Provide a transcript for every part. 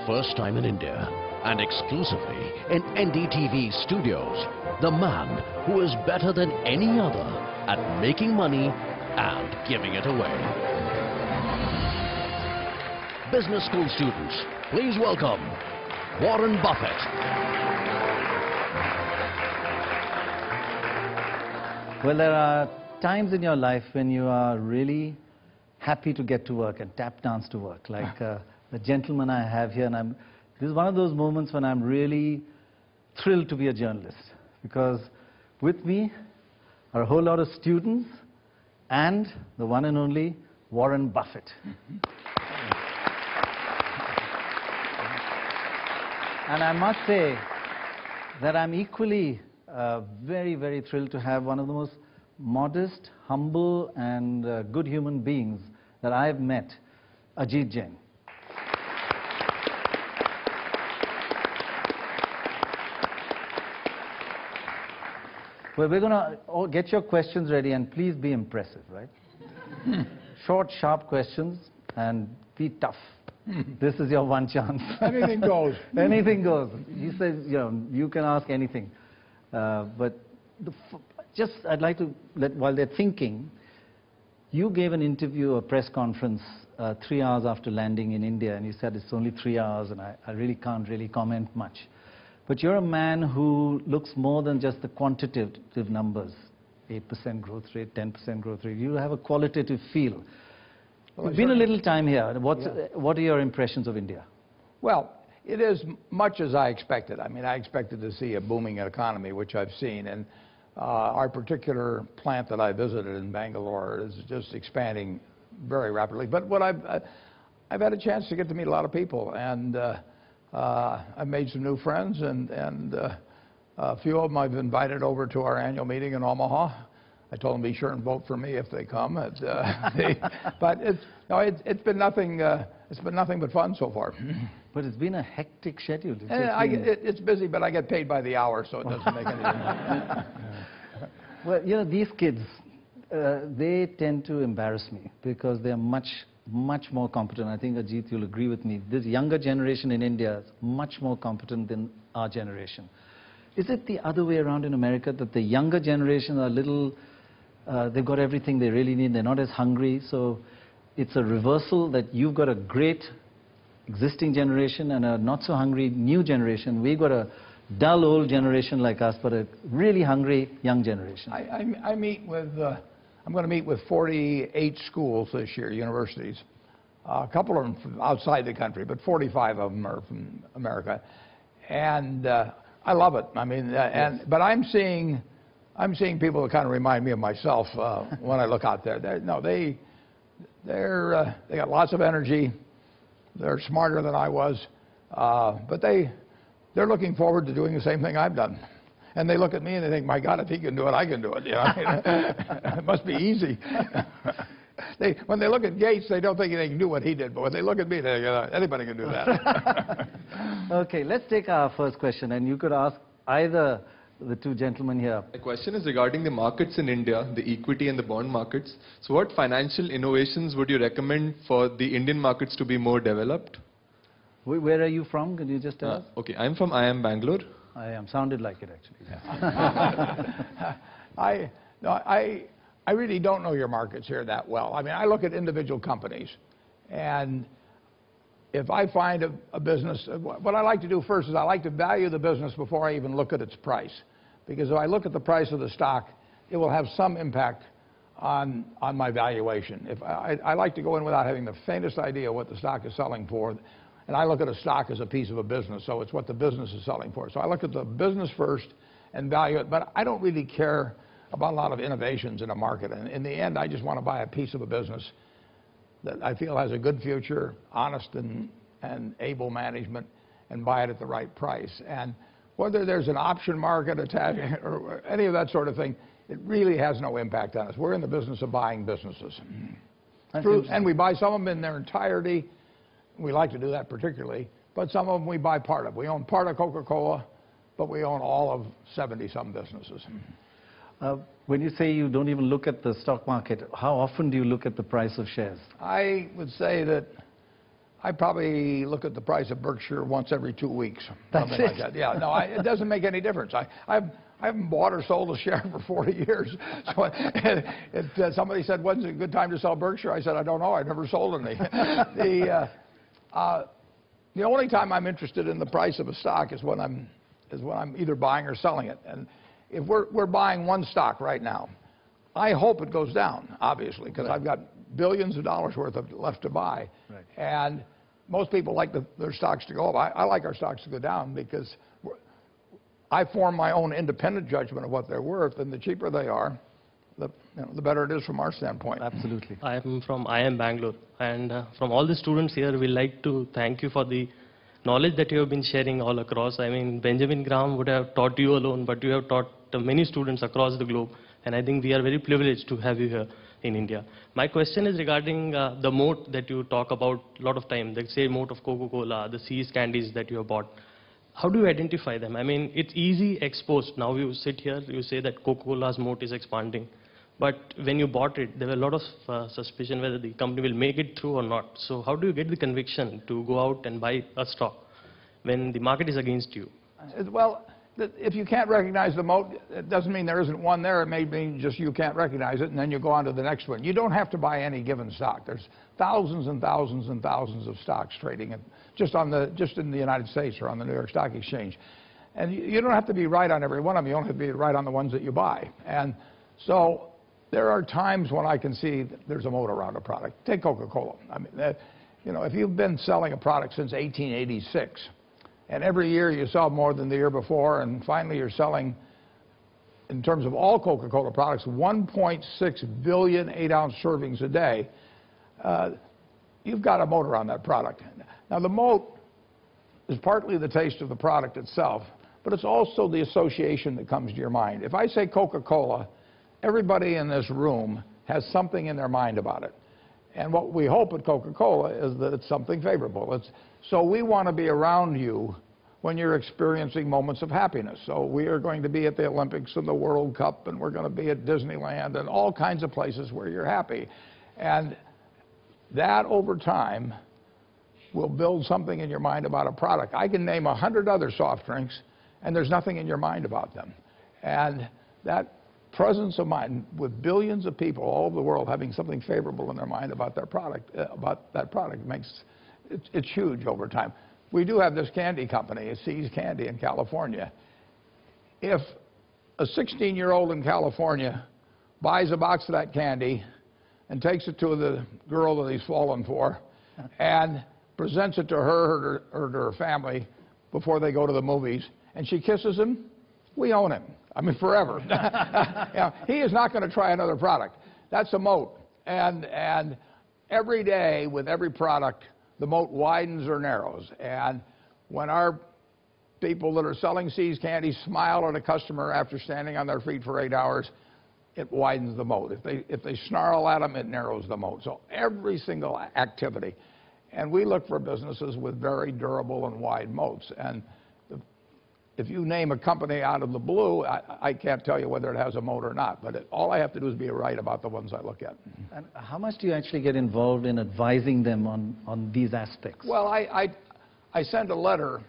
first time in India and exclusively in NDTV studios, the man who is better than any other at making money and giving it away. Business school students, please welcome Warren Buffett. Well, there are times in your life when you are really happy to get to work and tap dance to work, like the gentleman I have here. And this is one of those moments when I'm really thrilled to be a journalist, because with me are a whole lot of students and the one and only Warren Buffett. And I must say that I'm equally very, very thrilled to have one of the most modest, humble, and good human beings that I have met, Ajit Jain. Well, we're going to get your questions ready, and please be impressive, right? Short, sharp questions, and be tough. This is your one chance. Anything goes. Anything goes. He says, you can ask anything. But I'd like to while they're thinking, you gave an interview, a press conference, 3 hours after landing in India, and you said it's only 3 hours, and I really can't comment much. But you're a man who looks more than just the quantitative numbers, 8% growth rate, 10% growth rate. You have a qualitative feel. Well, you've been a little time here. What are your impressions of India? Well, it is much as I expected. I mean, I expected to see a booming economy, which I've seen. And our particular plant that I visited in Bangalore is just expanding very rapidly. But what I've had a chance to get to meet a lot of people, and I've made some new friends, and a few of them I've invited over to our annual meeting in Omaha. I told them be sure and vote for me if they come. But it's been nothing. It's been nothing but fun so far. But it's been a hectic schedule. It's busy, but I get paid by the hour, so it doesn't make any difference. Well, these kids, they tend to embarrass me because they're much more competent. I think, Ajit, you'll agree with me. This younger generation in India is much more competent than our generation. Is it the other way around in America, that the younger generation are a little, they've got everything they really need, they're not as hungry, so it's a reversal that you've got a great existing generation and a not so hungry new generation. We've got a dull old generation like us, but a really hungry young generation. I meet with, I'm going to meet with 48 schools this year, universities. A couple of them from outside the country, but 45 of them are from America. And I love it. I mean, but I'm seeing people that kind of remind me of myself when I look out there. They got lots of energy. They're smarter than I was, but they're looking forward to doing the same thing I've done. And they look at me and they think, my God, if he can do it, I can do it. It must be easy. When they look at Gates, they don't think they can do what he did. But when they look at me, they think, anybody can do that. Okay, let's take our first question. And you could ask either the two gentlemen here. The question is regarding the markets in India, the equity and the bond markets. So what financial innovations would you recommend for the Indian markets to be more developed? Where are you from? Can you just tell us? Okay, I'm from IIM Bangalore. IIM sounded like it, actually. Yeah. I really don't know your markets here that well. I mean, I look at individual companies, and if I find a business, what I like to do first is I like to value the business before I even look at its price. Because if I look at the price of the stock, it will have some impact on my valuation. I like to go in without having the faintest idea what the stock is selling for. And I look at a stock as a piece of a business, so it's what the business is selling for. So I look at the business first and value it. But I don't really care about a lot of innovations in a market. And in the end, I just want to buy a piece of a business that I feel has a good future, honest and able management, and buy it at the right price. And whether there's an option market attached or any of that sort of thing, it really has no impact on us. We're in the business of buying businesses. And we buy some of them in their entirety. We like to do that particularly. But some of them we buy part of. We own part of Coca-Cola, but we own all of 70-some businesses. When you say you don't even look at the stock market, how often do you look at the price of shares? I would say that I probably look at the price of Berkshire once every 2 weeks. That's something it. like that. Yeah, no, it doesn't make any difference. I haven't bought or sold a share for 40 years. So somebody said, when's a good time to sell Berkshire? I said, I don't know. I've never sold any. The only time I'm interested in the price of a stock is when I'm either buying or selling it. And if we're buying one stock right now, I hope it goes down, obviously, because I've got billions of dollars worth of left to buy. Right. And most people like their stocks to go up. I like our stocks to go down because I form my own independent judgment of what they're worth, and the cheaper they are, the better it is from our standpoint. Absolutely. I am from IIM Bangalore, and from all the students here, we like to thank you for the knowledge that you have been sharing all across. I mean, Benjamin Graham would have taught you alone, but you have taught many students across the globe, and I think we are very privileged to have you here in India. My question is regarding the moat that you talk about a lot of time, the say moat of Coca-Cola, the See's candies that you have bought. How do you identify them? I mean, it's easy exposed. Now you sit here, you say that Coca-Cola's moat is expanding. But when you bought it, there were a lot of suspicion whether the company will make it through or not. So how do you get the conviction to go out and buy a stock when the market is against you? Well, if you can't recognize the moat, it doesn't mean there isn't one there. It may mean just you can't recognize it, and then you go on to the next one. You don't have to buy any given stock. There's thousands and thousands and thousands of stocks trading just in the United States or on the New York Stock Exchange. And you don't have to be right on every one of them. You only have to be right on the ones that you buy. And so there are times when I can see that there's a moat around a product. Take Coca-Cola. I mean, you know, if you've been selling a product since 1886, and every year you sell more than the year before, and finally you're selling, in terms of all Coca-Cola products, 1.6 billion 8-ounce servings a day, you've got a moat around that product. Now, the moat is partly the taste of the product itself, but it's also the association that comes to your mind. If I say Coca-Cola, everybody in this room has something in their mind about it. And what we hope at Coca-Cola is that it's something favorable. So we want to be around you when you're experiencing moments of happiness. So we are going to be at the Olympics and the World Cup, and we're going to be at Disneyland and all kinds of places where you're happy. And that, over time, will build something in your mind about a product. I can name 100 other soft drinks, and there's nothing in your mind about them. And that presence of mind, with billions of people all over the world having something favorable in their mind about their product, it's huge over time. We do have this candy company, See's Candy in California. If a 16-year-old in California buys a box of that candy and takes it to the girl that he's fallen for and presents it to her or to her family before they go to the movies, and she kisses him, we own him. I mean, forever. He is not going to try another product. That's a moat. And every day, with every product, the moat widens or narrows. And when our people that are selling See's Candy smile at a customer after standing on their feet for 8 hours, it widens the moat. If they snarl at them, it narrows the moat. So every single activity. And we look for businesses with very durable and wide moats. And if you name a company out of the blue, I can't tell you whether it has a moat or not, but all I have to do is be right about the ones I look at. And how much do you actually get involved in advising them on these aspects? Well, I send a letter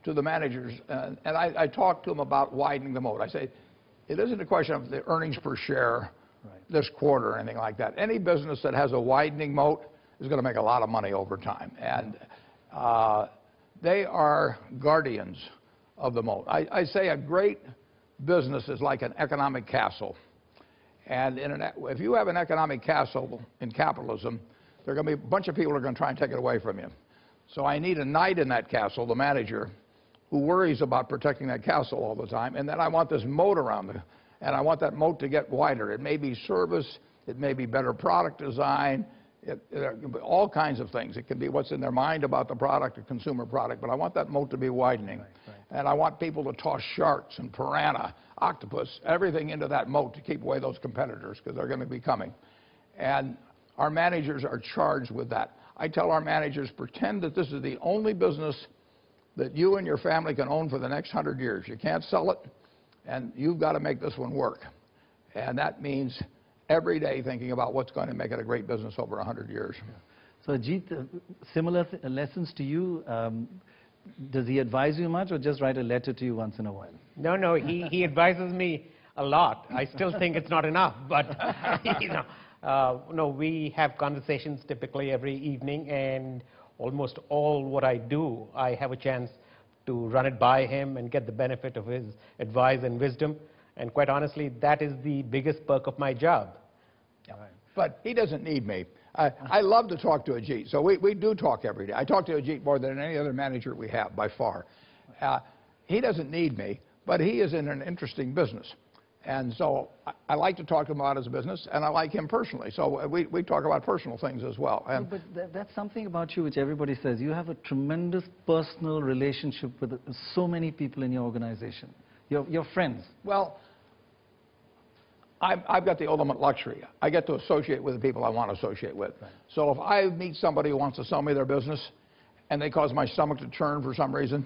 to the managers, and I talk to them about widening the moat. I say, it isn't a question of the earnings per share this quarter or anything like that. Any business that has a widening moat is going to make a lot of money over time. And they are guardians of the moat. I say a great business is like an economic castle. And if you have an economic castle in capitalism, there are going to be a bunch of people who are going to try and take it away from you. So I need a knight in that castle, the manager, who worries about protecting that castle all the time. And then I want this moat around it. And I want that moat to get wider. It may be service. It may be better product design. All kinds of things. It can be what's in their mind about the product, a consumer product, but I want that moat to be widening. Right. And I want people to toss sharks and piranha, octopus, everything into that moat to keep away those competitors, because they're going to be coming. And our managers are charged with that. I tell our managers, pretend that this is the only business that you and your family can own for the next 100 years. You can't sell it, and you've got to make this one work. And that means every day thinking about what's going to make it a great business over 100 years. So Ajit, similar lessons to you. Does he advise you much or just write a letter to you once in a while? No, no, he advises me a lot. I still think it's not enough, but no, we have conversations typically every evening, and almost all what I do, I have a chance to run it by him and get the benefit of his advice and wisdom. And quite honestly, that is the biggest perk of my job. Yeah. But he doesn't need me. I love to talk to Ajit, so we do talk every day. I talk to Ajit more than any other manager we have, by far. He doesn't need me, but he is in an interesting business. And so I like to talk to him about his business, and I like him personally. So we talk about personal things as well. And but that's something about you which everybody says. You have a tremendous personal relationship with so many people in your organization. Your friends. Well, I've got the ultimate luxury. I get to associate with the people I want to associate with. Right. So if I meet somebody who wants to sell me their business and they cause my stomach to churn for some reason,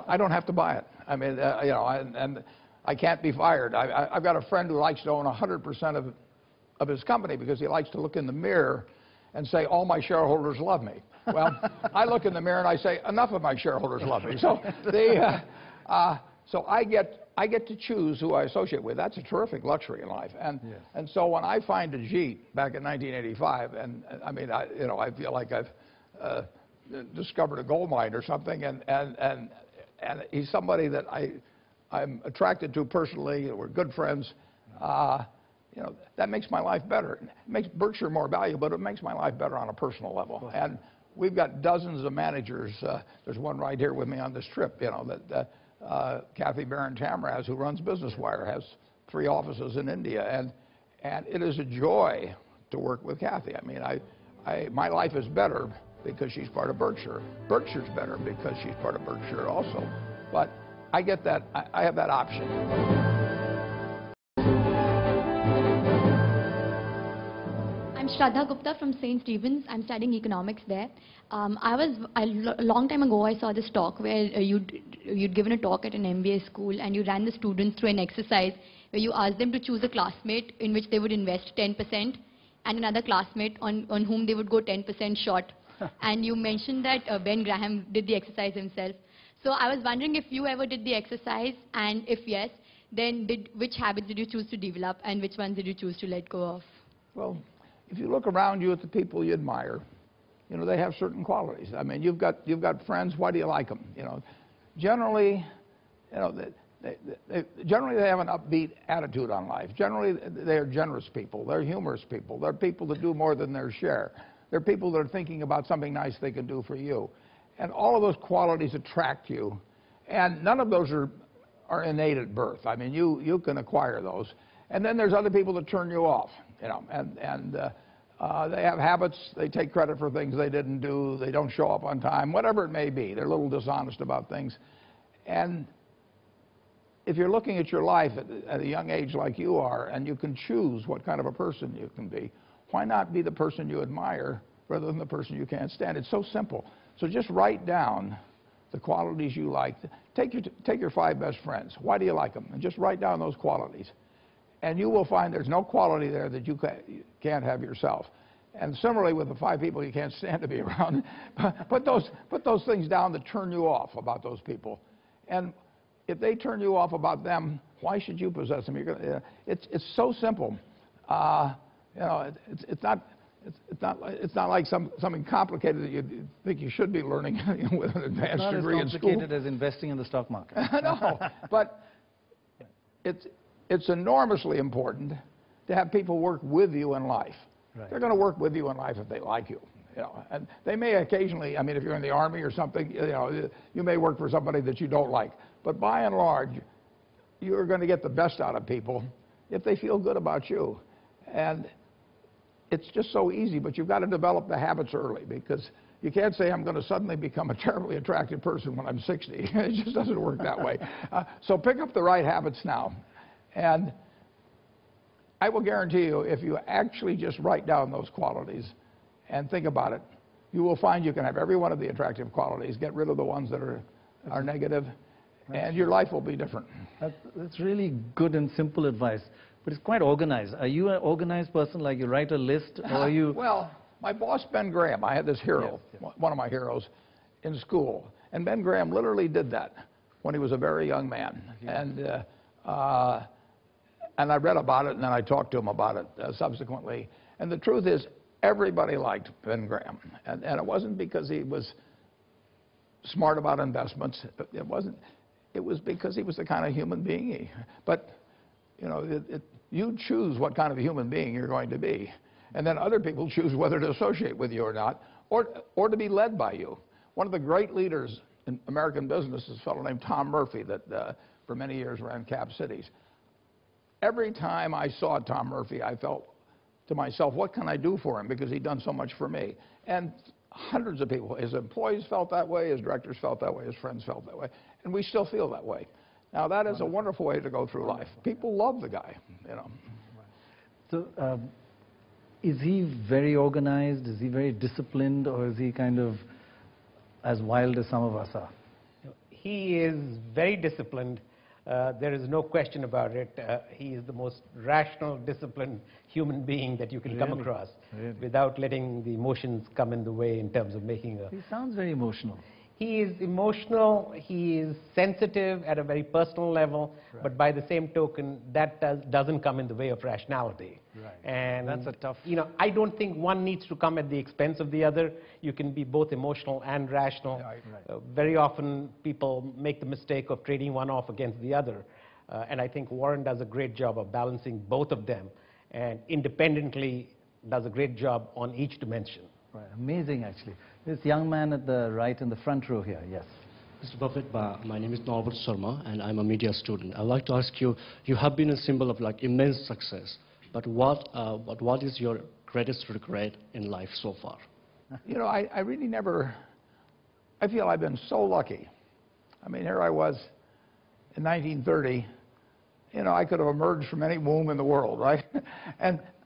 I don't have to buy it. I mean, and I can't be fired. I've got a friend who likes to own 100% of his company because he likes to look in the mirror and say, all my shareholders love me. Well, I look in the mirror and I say, enough of my shareholders love me. So so I get to choose who I associate with. That's a terrific luxury in life. And yes. And so when I find Ajit back in 1985, and I mean, I feel like I've discovered a gold mine or something, and he's somebody that I'm attracted to personally. We're good friends. That makes my life better. It makes Berkshire more valuable, but it makes my life better on a personal level. And we've got dozens of managers. There's one right here with me on this trip. Kathy Barron-Tamraz, who runs Business Wire, has 3 offices in India, and it is a joy to work with Kathy. I mean, my life is better because she's part of Berkshire. Berkshire's better because she's part of Berkshire also. But I get that. I have that option. I'm Shraddha Gupta from St. Stephen's. I'm studying economics there. A long time ago, I saw this talk where you'd given a talk at an MBA school, and you ran the students through an exercise where you asked them to choose a classmate in which they would invest 10% and another classmate on whom they would go 10% short. And you mentioned that Ben Graham did the exercise himself. So I was wondering if you ever did the exercise, and if yes, then which habits did you choose to develop and which ones did you choose to let go of? Well, if you look around you at the people you admire, they have certain qualities. I mean, you've got friends. Why do you like them? Generally, generally they have an upbeat attitude on life. Generally, they are generous people. They're humorous people. They're people that do more than their share. They're people that are thinking about something nice they can do for you. And all of those qualities attract you. And none of those are innate at birth. I mean, you can acquire those. And then there's other people that turn you off, and they have habits. They take credit for things they didn't do. They don't show up on time, whatever it may be. They're a little dishonest about things. And if you're looking at your life at a young age like you are, and you can choose what kind of a person you can be, why not be the person you admire rather than the person you can't stand? It's so simple. So just write down the qualities you like. Take your 5 best friends. Why do you like them? And just write down those qualities. And you will find there's no quality there that you can't have yourself. And similarly with the 5 people you can't stand to be around, put those things down that turn you off about those people. And if they turn you off about them, why should you possess them? It's so simple. It's not like something complicated that you think you should be learning with an advanced degree in school. It's not as complicated as investing in the stock market. No, but it's enormously important to have people work with you in life. Right. They're going to work with you in life if they like you. And they may occasionally, I mean, if you're in the Army or something, you may work for somebody that you don't like. But by and large, you're going to get the best out of people if they feel good about you. And it's just so easy, but you've got to develop the habits early, because you can't say I'm going to suddenly become a terribly attractive person when I'm 60. It just doesn't work that way. So pick up the right habits now. And I will guarantee you, if you actually just write down those qualities and think about it, you will find you can have every one of the attractive qualities, get rid of the ones that are negative, and your life will be different. That's really good and simple advice. But it's quite organized. Are you an organized person, like you write a list, or are you... Well, My boss, Ben Graham, I had this hero, one of my heroes, in school. And Ben Graham literally did that when he was a very young man. And I read about it, and then I talked to him about it subsequently. And the truth is, everybody liked Ben Graham. And it wasn't because he was smart about investments. It was because he was the kind of human being But, you know, you choose what kind of a human being you're going to be. And then other people choose whether to associate with you or not, or to be led by you. One of the great leaders in American business is a fellow named Tom Murphy that for many years ran Cap Cities. Every time I saw Tom Murphy, I felt to myself, what can I do for him? Because he'd done so much for me. And hundreds of people, his employees felt that way, his directors felt that way, his friends felt that way. And we still feel that way. Now, that is a wonderful way to go through life. People love the guy, you know. So, is he very organized? Is he very disciplined? Or is he kind of as wild as some of us are? He is very disciplined. There is no question about it. He is the most rational, disciplined human being that you can come across without letting the emotions come in the way in terms of making a... He sounds very emotional. He is emotional, he is sensitive at a very personal level, but by the same token, that doesn't come in the way of rationality. And that's a tough... You know, I don't think one needs to come at the expense of the other. You can be both emotional and rational. Very often, people make the mistake of trading one off against the other. And I think Warren does a great job of balancing both of them, and independently does a great job on each dimension. Right, amazing actually. This young man at the right in the front row here, yes. Mr. Buffett, my name is Norbert Sharma and I'm a media student. I'd like to ask you, you have been a symbol of like immense success, but what is your greatest regret in life so far? You know, I really never, I feel I've been so lucky. I mean, here I was in 1930, you know, I could have emerged from any womb in the world, right?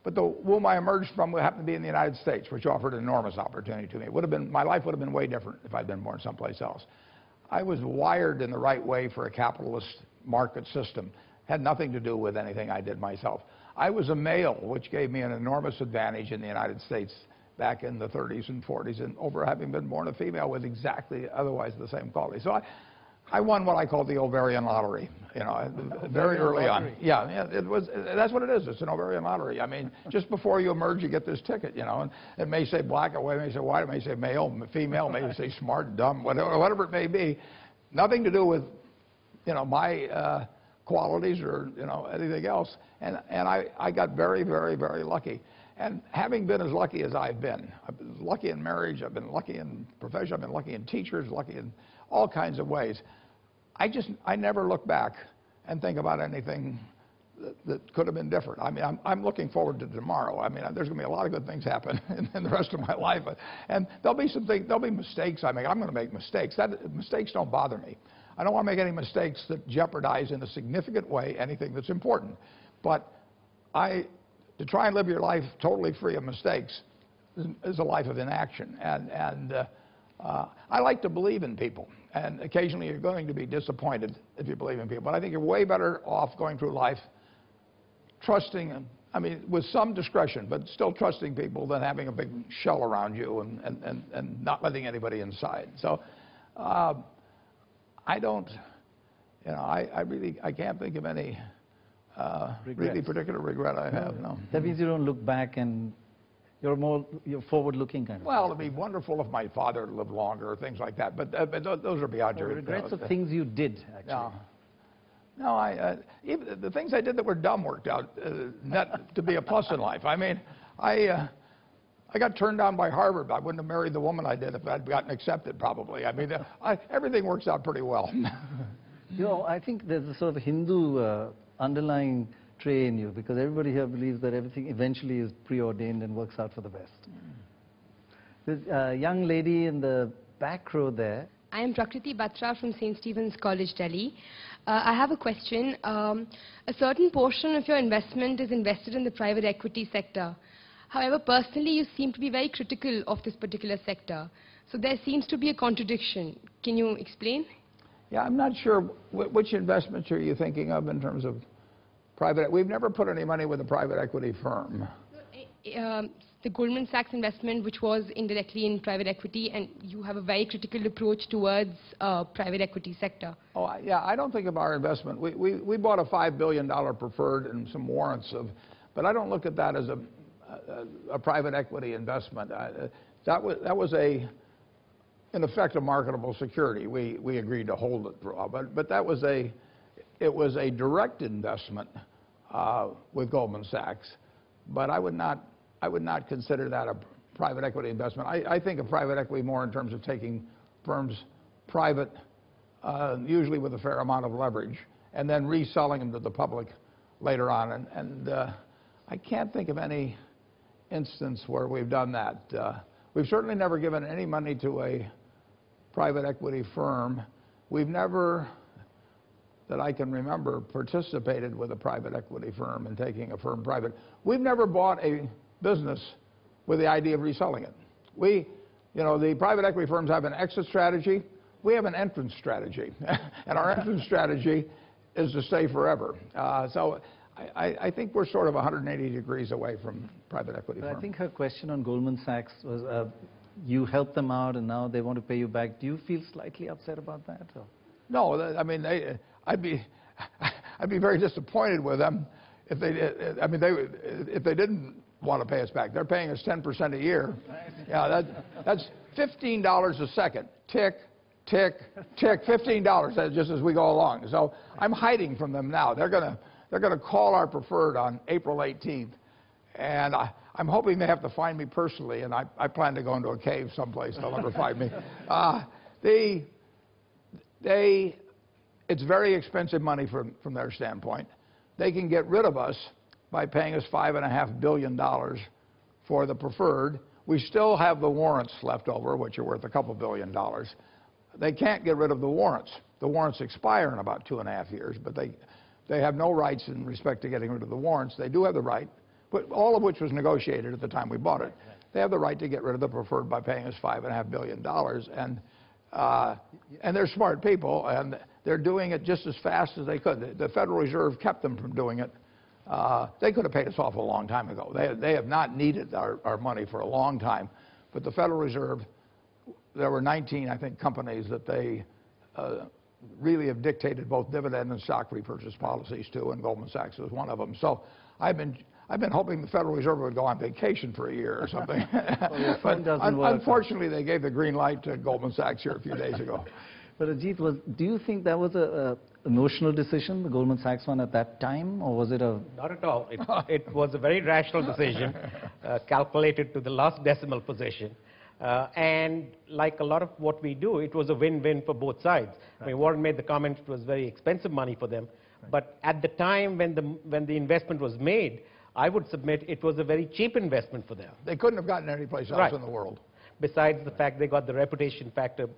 But the womb I emerged from happened to be in the United States, which offered an enormous opportunity to me. My life would have been way different if I'd been born someplace else. I was wired in the right way for a capitalist market system. Had nothing to do with anything I did myself. I was a male, which gave me an enormous advantage in the United States back in the 30s and 40s, and over having been born a female with exactly otherwise the same quality. So I won what I call the ovarian lottery, you know, very early on. Yeah, it was. That's what it is. It's an ovarian lottery. I mean, just before you emerge, you get this ticket, you know, and it may say black or white, it may say white, it may say male, female, it may say smart, dumb, whatever it may be. Nothing to do with, you know, my qualities or, you know, anything else. And I got very, very, very lucky. And having been as lucky as I've been lucky in marriage, I've been lucky in profession, I've been lucky in teachers, lucky in all kinds of ways. I never look back and think about anything that could have been different. I mean, I'm looking forward to tomorrow. I mean, there's going to be a lot of good things happen in the rest of my life. And there'll be mistakes I make. I'm going to make mistakes. Mistakes don't bother me. I don't want to make any mistakes that jeopardize in a significant way anything that's important. But to try and live your life totally free of mistakes is a life of inaction. And I like to believe in people. And occasionally you're going to be disappointed if you believe in people. But I think you're way better off going through life trusting, I mean, with some discretion, but still trusting people than having a big shell around you and not letting anybody inside. So I don't, you know, I can't think of any really particular regret I have, no. That means you don't look back and you're forward-looking kind of. Well, it'd be wonderful if my father lived longer or things like that, but those are beyond your... Regrets of things you did, actually. No, even the things I did that were dumb worked out net to be a plus in life. I mean, I got turned down by Harvard. I wouldn't have married the woman I did if I'd gotten accepted, probably. I mean, everything works out pretty well. You know, I think there's a sort of Hindu underlying trait in you, because everybody here believes that everything eventually is preordained and works out for the best. There's a young lady in the back row there. I am Prakriti Batra from St. Stephen's College, Delhi. I have a question. A certain portion of your investment is invested in the private equity sector. However, personally, you seem to be very critical of this particular sector. So there seems to be a contradiction. Can you explain? Yeah, I'm not sure which investments are you thinking of in terms of private. We've never put any money with a private equity firm. the Goldman Sachs investment, which was indirectly in private equity, and you have a very critical approach towards private equity sector. Oh, yeah, I don't think of our investment. We bought a $5 billion preferred and some warrants but I don't look at that as a private equity investment. That was in effect, a marketable security. We agreed to hold it for a while, but it was a direct investment with Goldman Sachs. But I would not consider that a private equity investment. I think of private equity more in terms of taking firms private, usually with a fair amount of leverage, and then reselling them to the public later on. And I can't think of any instance where we've done that. We've certainly never given any money to a private equity firm. We've never, that I can remember, participated with a private equity firm in taking a firm private. We've never bought a business with the idea of reselling it. The private equity firms have an exit strategy. We have an entrance strategy. And our entrance strategy is to stay forever. So I think we're sort of 180 degrees away from private equity firms. I think her question on Goldman Sachs was, you helped them out and now they want to pay you back. Do you feel slightly upset about that? Or? No, I mean, I'd be very disappointed with them if they did. I mean, if they didn't want to pay us back. They're paying us 10% a year. Yeah, that's $15 a second. Tick, tick, tick. $15 just as we go along. So I'm hiding from them now. They're gonna call our preferred on April 18th, and I'm hoping they have to find me personally. And I plan to go into a cave someplace. They'll never find me. It's very expensive money from their standpoint. They can get rid of us by paying us $5.5 billion for the preferred. We still have the warrants left over, which are worth a couple $2 billion. They can't get rid of the warrants. The warrants expire in about 2.5 years, but they have no rights in respect to getting rid of the warrants. They do have the right, but all of which was negotiated at the time we bought it. They have the right to get rid of the preferred by paying us $5.5 billion. And they're smart people, and they're doing it just as fast as they could. The Federal Reserve kept them from doing it. They could have paid us off a long time ago. They have not needed our money for a long time. But the Federal Reserve, there were 19, I think, companies that they really have dictated both dividend and stock repurchase policies to, and Goldman Sachs was one of them. So I've been hoping the Federal Reserve would go on vacation for a year or something. But unfortunately, they gave the green light to Goldman Sachs here a few days ago. But Ajit, do you think that was an emotional decision, the Goldman Sachs one at that time, or was it a... Not at all. It was a very rational decision, calculated to the last decimal position. And like a lot of what we do, it was a win-win for both sides. Right. I mean, Warren made the comment it was very expensive money for them. Right. But at the time when the investment was made, I would submit it was a very cheap investment for them. They couldn't have gotten anyplace else in the world. Besides the fact they got the reputation factor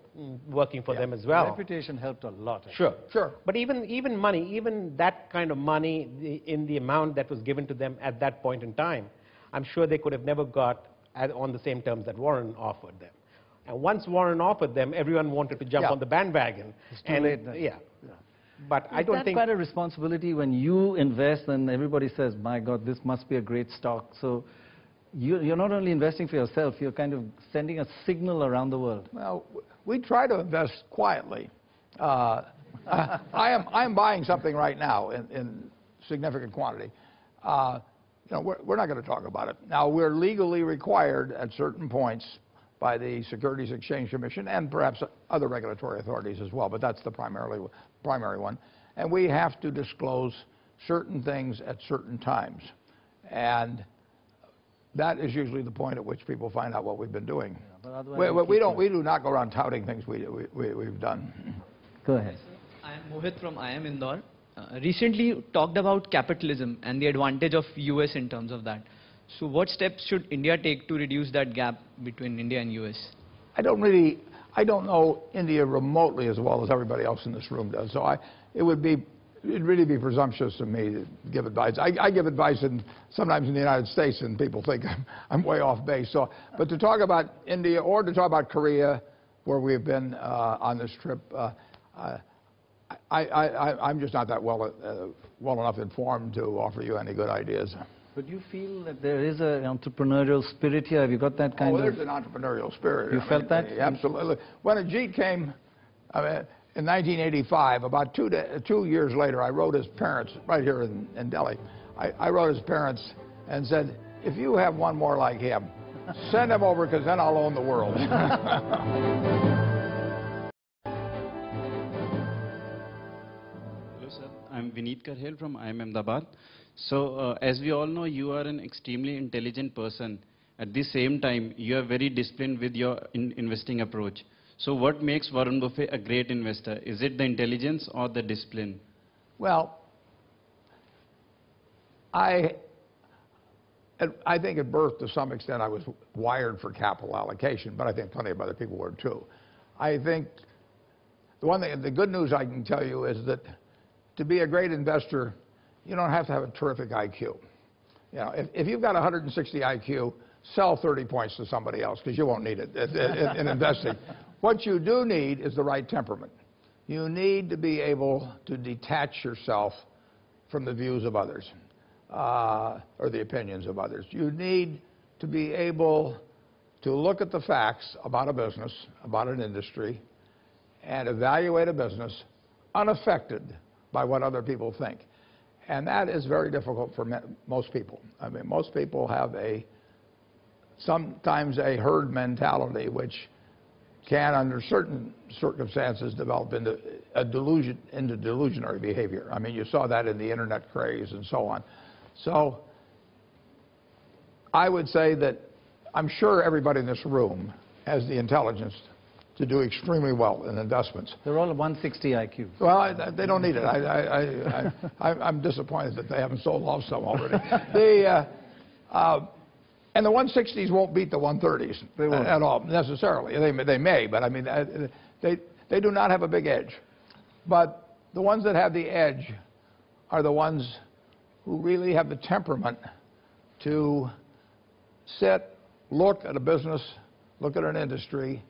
working for them as well. The reputation helped a lot. Sure, sure. But even money, even that kind of money in the amount that was given to them at that point in time, I'm sure they could have never got on the same terms that Warren offered them. And once Warren offered them, everyone wanted to jump on the bandwagon. It's too late then. Yeah. But I don't think... Is that quite a responsibility when you invest and everybody says, my God, this must be a great stock. So you're not only investing for yourself, you're kind of sending a signal around the world. Well, we try to invest quietly. I am buying something right now in significant quantity. We're not going to talk about it. Now, we're legally required at certain points by the Securities Exchange Commission and perhaps other regulatory authorities as well, but that's the primary one. And we have to disclose certain things at certain times. And that is usually the point at which people find out what we've been doing. Yeah, we do not go around touting things we've done. Go ahead. I am Mohit from IIM Indore. Recently you talked about capitalism and the advantage of US in terms of that. So what steps should India take to reduce that gap between India and US? I don't know India remotely as well as everybody else in this room does. So it'd really be presumptuous of me to give advice. I give advice sometimes in the United States, and people think I'm way off base. So, but to talk about India or to talk about Korea, where we've been on this trip, I'm just not that well enough informed to offer you any good ideas. But do you feel that there is an entrepreneurial spirit here? Have you got that kind of... there's an entrepreneurial spirit. You felt that? Absolutely. When Ajit came in 1985, about 2 years later, I wrote his parents, right here in Delhi, I wrote his parents and said, if you have one more like him, send him over, because then I'll own the world. Hello, sir. I'm Vineet Karhel from IIM Ahmedabad. So, as we all know, you are an extremely intelligent person. At the same time, you are very disciplined with your investing approach. So, what makes Warren Buffett a great investor? Is it the intelligence or the discipline? Well, I think at birth, to some extent, I was wired for capital allocation, but I think plenty of other people were too. I think the good news I can tell you is that to be a great investor, you don't have to have a terrific IQ. You know, if you've got 160 IQ, sell 30 points to somebody else, because you won't need it in investing. What you do need is the right temperament. You need to be able to detach yourself from the views of others. Or the opinions of others. You need to be able to look at the facts about a business, about an industry, and evaluate a business unaffected by what other people think. And that is very difficult for most people. I mean, most people have sometimes a herd mentality, which can, under certain circumstances, develop into delusionary behavior. I mean, you saw that in the internet craze and so on. So I would say that I'm sure everybody in this room has the intelligence to do extremely well in investments. They're all 160 IQ. Well, they don't need it. I'm disappointed that they haven't sold off some already. And the 160s won't beat the 130s at all, necessarily. They may, but I mean, they do not have a big edge. But the ones that have the edge are the ones who really have the temperament to sit, look at a business, look at an industry,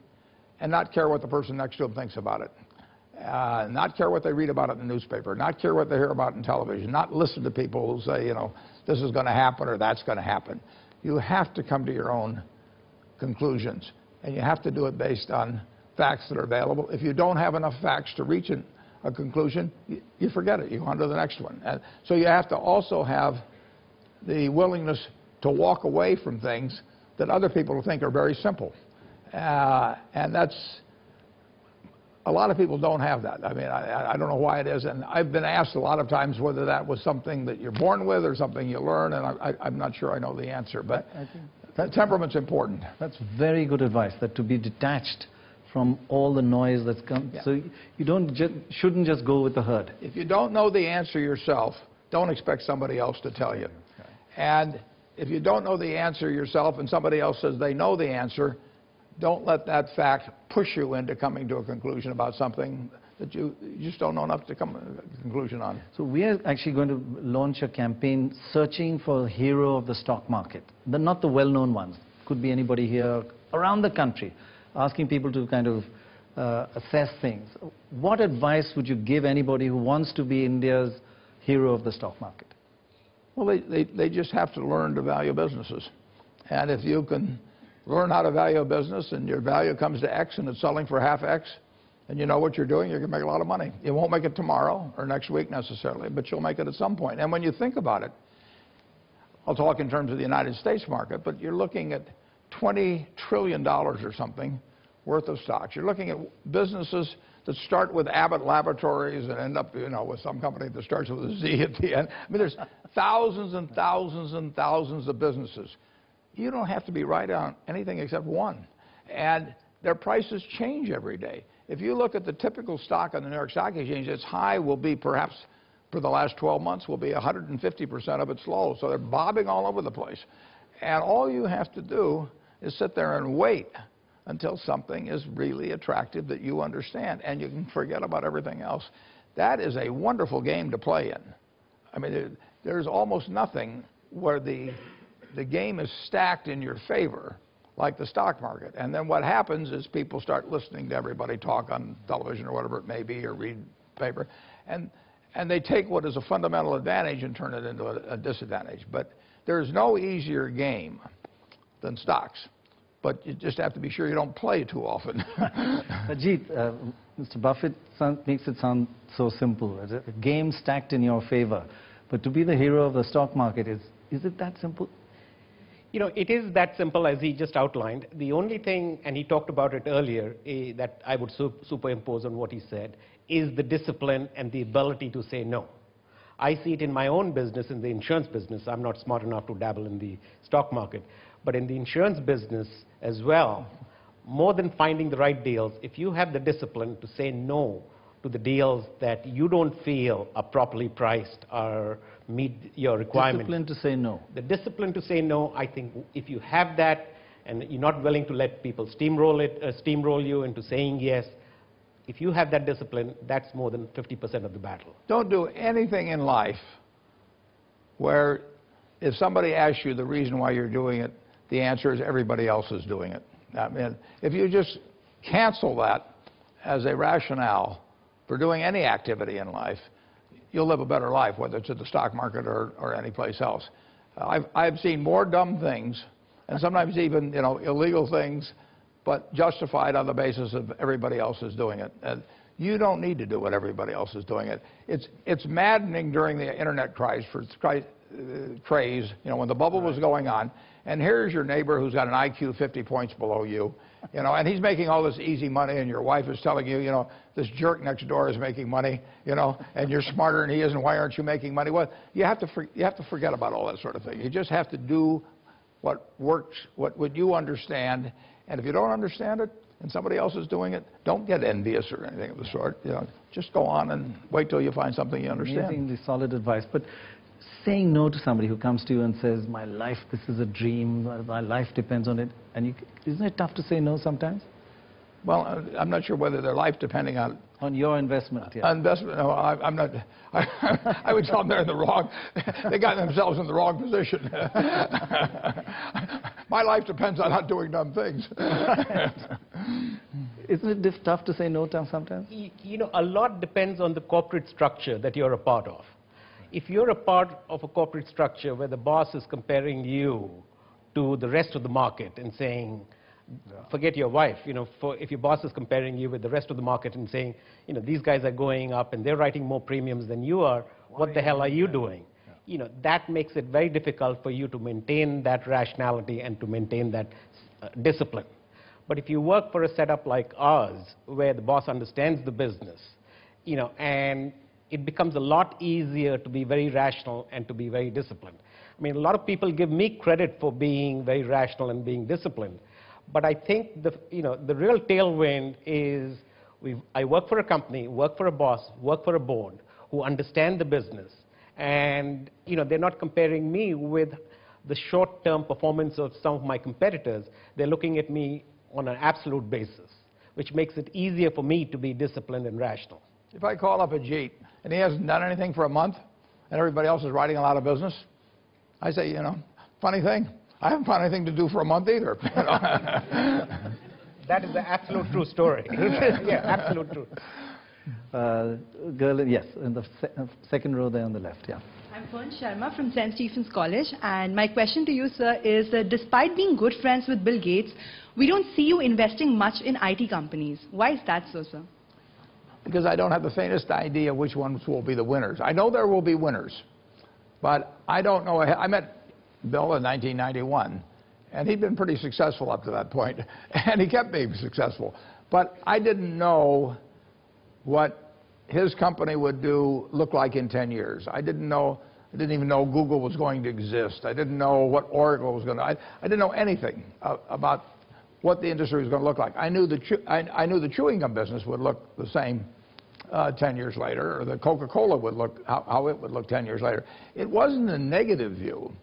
and not care what the person next to them thinks about it. Not care what they read about it in the newspaper, not care what they hear about in television, not listen to people who say, you know, this is going to happen or that's going to happen. You have to come to your own conclusions, and you have to do it based on facts that are available. If you don't have enough facts to reach a conclusion, you forget it. You go on to the next one. So you have to also have the willingness to walk away from things that other people think are very simple. And that's, a lot of people don't have that. I mean, I don't know why it is. And I've been asked a lot of times whether that was something that you're born with or something you learn, and I'm not sure I know the answer. But temperament's important. That's very good advice, that to be detached from all the noise that's come. Yeah. So you shouldn't just go with the herd. If you don't know the answer yourself, don't expect somebody else to tell you. Okay. And if you don't know the answer yourself and somebody else says they know the answer, don't let that fact push you into coming to a conclusion about something that you just don't know enough to come to a conclusion on. So we are actually going to launch a campaign searching for a hero of the stock market. Not the well-known ones. Could be anybody here around the country, asking people to kind of assess things. What advice would you give anybody who wants to be India's hero of the stock market? Well, they just have to learn to value businesses. And if you can learn how to value a business and your value comes to X and it's selling for half X, and you know what you're doing, you're going to make a lot of money. You won't make it tomorrow or next week necessarily, but you'll make it at some point. And when you think about it, I'll talk in terms of the United States market, but you're looking at $20 trillion or something worth of stocks. You're looking at businesses that start with Abbott Laboratories and end up, you know, with some company that starts with a Z at the end. I mean, there's thousands and thousands and thousands of businesses. You don't have to be right on anything except one. And their prices change every day. If you look at the typical stock on the New York Stock Exchange, its high will be perhaps, for the last 12 months, will be 150% of its low. So they're bobbing all over the place. And all you have to do is sit there and wait until something is really attractive that you understand, and you can forget about everything else. That is a wonderful game to play in. I mean, there's almost nothing where the game is stacked in your favor like the stock market. And then what happens is people start listening to everybody talk on television or whatever it may be, or read paper, and they take what is a fundamental advantage and turn it into a disadvantage. But there's no easier game than stocks, but you just have to be sure you don't play too often. Ajit, Mr. Buffett makes it sound so simple. A game stacked in your favor. But to be the hero of the stock market, is it that simple? You know, it is that simple as he just outlined. The only thing, and he talked about it earlier, that I would superimpose on what he said, is the discipline and the ability to say no. I see it in my own business, in the insurance business. I'm not smart enough to dabble in the stock market. But in the insurance business as well, more than finding the right deals, if you have the discipline to say no to the deals that you don't feel are properly priced or meet your requirements. Discipline to say no. The discipline to say no, I think if you have that and you're not willing to let people steamroll you into saying yes, if you have that discipline, that's more than 50% of the battle. Don't do anything in life where if somebody asks you the reason why you're doing it, the answer is everybody else is doing it. I mean, if you just cancel that as a rationale for doing any activity in life, you'll live a better life, whether it's at the stock market or any place else. I've seen more dumb things, and sometimes even illegal things, but justified on the basis of everybody else is doing it. And you don't need to do what everybody else is doing it. It's maddening during the internet craze, when the bubble was going on, and here's your neighbor who's got an IQ 50 points below you, and he's making all this easy money, and your wife is telling you, this jerk next door is making money, and you're smarter than he is, and why aren't you making money? Well, you have to forget about all that sort of thing. You just have to do what works, what you understand, and if you don't understand it and somebody else is doing it, don't get envious or anything of the sort. Just go on and wait till you find something you understand. Amazingly solid advice. But saying no to somebody who comes to you and says, my life, this is a dream, my life depends on it, and isn't it tough to say no sometimes? Well, I'm not sure whether their life depending on your investment. Yeah. Investment? No, I'm not. I would tell them they're in the wrong. They got themselves in the wrong position. My life depends on not doing dumb things. Isn't it tough to say no to sometimes? A lot depends on the corporate structure that you're a part of. If you're a part of a corporate structure where the boss is comparing you to the rest of the market and saying, forget your wife, if your boss is comparing you with the rest of the market and saying, these guys are going up and they're writing more premiums than you are, what the hell are you doing? That makes it very difficult for you to maintain that rationality and to maintain that discipline. But if you work for a setup like ours, where the boss understands the business, and it becomes a lot easier to be very rational and to be very disciplined. I mean, a lot of people give me credit for being very rational and being disciplined. But I think the real tailwind is I work for a company, work for a boss, work for a board who understand the business. And they're not comparing me with the short-term performance of some of my competitors. They're looking at me on an absolute basis, which makes it easier for me to be disciplined and rational. If I call up Ajit and he hasn't done anything for a month and everybody else is writing a lot of business, I say, funny thing, I haven't found anything to do for a month either. That is the absolute true story. Yeah, absolute truth. Girl, yes, in the second row there on the left, yeah. I'm Fern Sharma from St. Stephen's College, and my question to you, sir, is that despite being good friends with Bill Gates, we don't see you investing much in IT companies. Why is that so, sir? Because I don't have the faintest idea which ones will be the winners. I know there will be winners, but I don't know. I met Bill in 1991, and he'd been pretty successful up to that point, and he kept being successful. But I didn't know what his company would look like in 10 years. I didn't even know Google was going to exist. I didn't know what Oracle was going to. I didn't know anything about what the industry was going to look like. I knew the chewing gum business would look the same 10 years later, or the Coca-Cola would look how it would look 10 years later. It wasn't a negative view.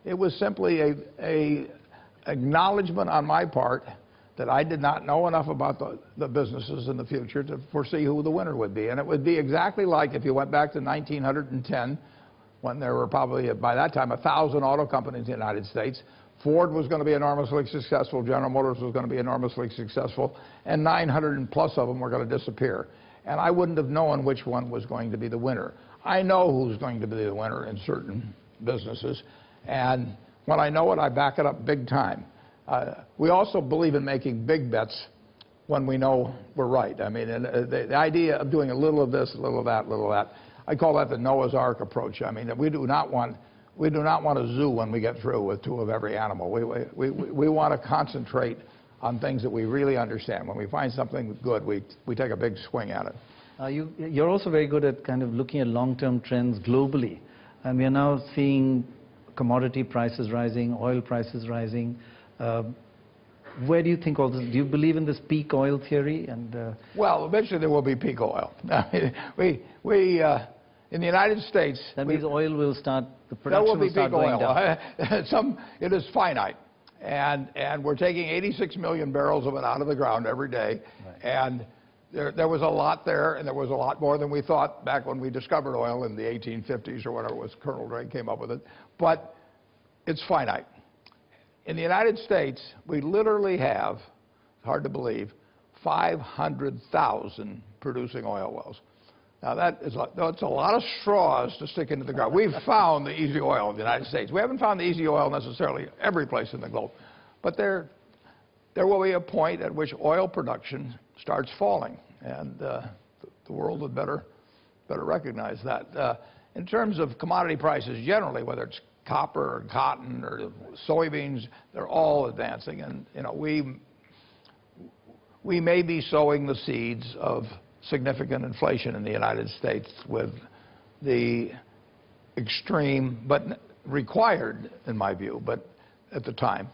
It was simply a acknowledgement on my part that I did not know enough about the businesses in the future to foresee who the winner would be. And it would be exactly like if you went back to 1910, when there were probably, by that time, 1,000 auto companies in the United States. Ford was going to be enormously successful, General Motors was going to be enormously successful, and 900 and plus of them were going to disappear. And I wouldn't have known which one was going to be the winner. I know who's going to be the winner in certain businesses, And when I know it, I back it up big time. We also believe in making big bets when we know we're right. I mean, the idea of doing a little of this, a little of that, a little of that, I call that the Noah's Ark approach. I mean, we do not want a zoo when we get through with 2 of every animal. We want to concentrate on things that we really understand. When we find something good, we take a big swing at it. You're also very good at kind of looking at long-term trends globally. And we are now seeing commodity prices rising, oil prices rising. Where do you think all this, do you believe in this peak oil theory? Well, eventually there will be peak oil. In the United States... That means oil will start, the production will start going down. It is finite. And we're taking 86 million barrels of it out of the ground every day. Right. And there was a lot there, and there was a lot more than we thought back when we discovered oil in the 1850s or whatever it was. Colonel Drake came up with it. But it's finite. In the United States, we literally have, hard to believe, 500,000 producing oil wells. Now, that's a lot of straws to stick into the ground. We've found the easy oil in the United States. We haven't found the easy oil necessarily every place in the globe. But there will be a point at which oil production starts falling, and the world would better recognize that. In terms of commodity prices generally, whether it's copper or cotton or soybeans, they're all advancing. And, you know, we may be sowing the seeds of significant inflation in the United States with the extreme, but required, in my view, but at the time.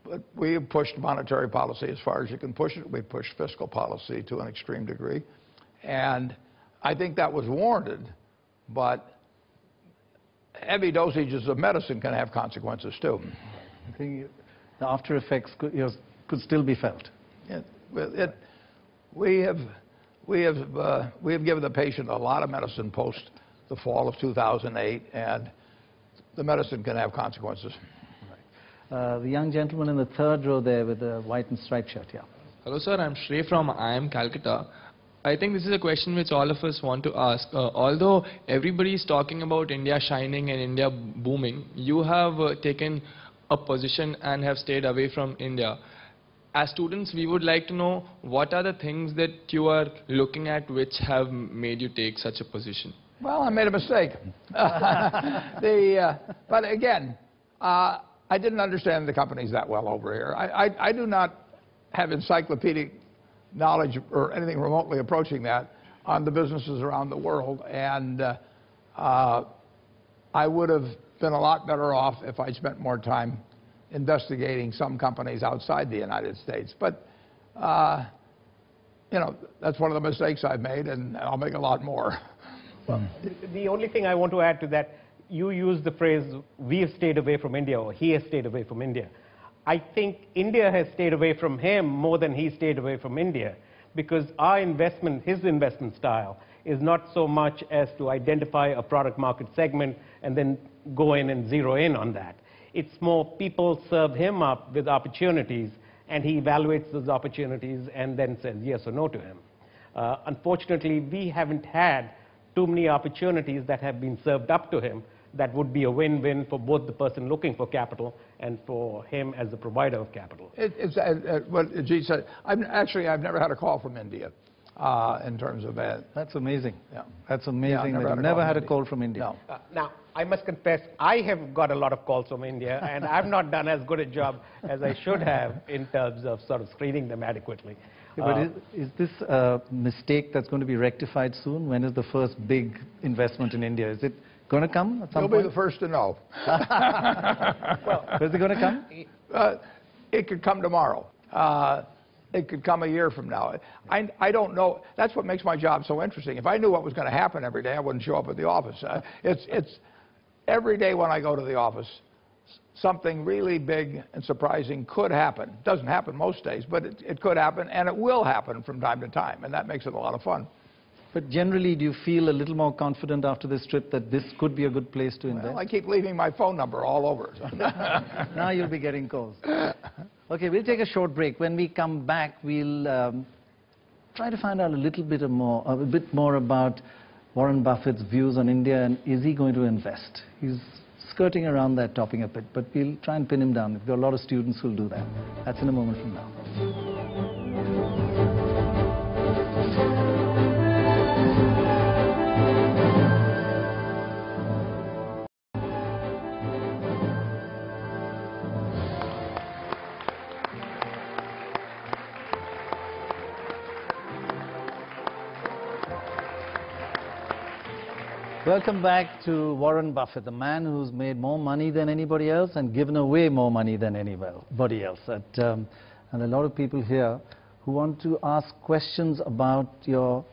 But we have pushed monetary policy as far as you can push it. We've pushed fiscal policy to an extreme degree. And I think that was warranted, but heavy dosages of medicine can have consequences too. I think the after effects could still be felt. We have given the patient a lot of medicine post the fall of 2008, and the medicine can have consequences. Right. The young gentleman in the third row there with the white and striped shirt, yeah. Hello, sir. I'm Shrey from IIM Calcutta. I think this is a question which all of us want to ask. Although everybody is talking about India shining and India booming, you have taken a position and have stayed away from India. As students, we would like to know what are the things that you are looking at which have made you take such a position? Well, I made a mistake. But again, I didn't understand the companies that well over here. I do not have encyclopedic knowledge or anything remotely approaching that on the businesses around the world, and I would have been a lot better off if I'd spent more time investigating some companies outside the United States. But you know, that's one of the mistakes I've made, and I'll make a lot more. Well, the only thing I want to add to that, you used the phrase, we have stayed away from India, or he has stayed away from India. I think India has stayed away from him more than he stayed away from India, because our investment, his investment style, is not so much as to identify a product market segment and then go in and zero in on that. It's more people serve him up with opportunities, and he evaluates those opportunities and then says yes or no to him. Unfortunately, we haven't had too many opportunities that have been served up to him that would be a win-win for both the person looking for capital and for him as the provider of capital. It's what Ajit said. I've never had a call from India in terms of that. That's amazing. Yeah, that's amazing. I've never had a call from India. No. Now, I must confess, I have got a lot of calls from India, and I've not done as good a job as I should have in terms of sort of screening them adequately. But is this a mistake that's going to be rectified soon? When is the first big investment in India? Is it going to come at some point? You'll be the first to know. Well, is it going to come? It could come tomorrow. It could come a year from now. I don't know. That's what makes my job so interesting. If I knew what was going to happen every day, I wouldn't show up at the office. It's every day when I go to the office, something really big and surprising could happen. It doesn't happen most days, but it could happen, and it will happen from time to time, and that makes it a lot of fun. But generally, do you feel a little more confident after this trip that this could be a good place to invest? Well, I keep leaving my phone number all over. Now you'll be getting calls. Okay, we'll take a short break. When we come back, we'll try to find out a bit more about Warren Buffett's views on India and is he going to invest? He's skirting around that topic a bit, but we'll try and pin him down. We've got a lot of students who'll do that. That's in a moment from now. Welcome back to Warren Buffett, the man who's made more money than anybody else and given away more money than anybody else. And a lot of people here who want to ask questions about your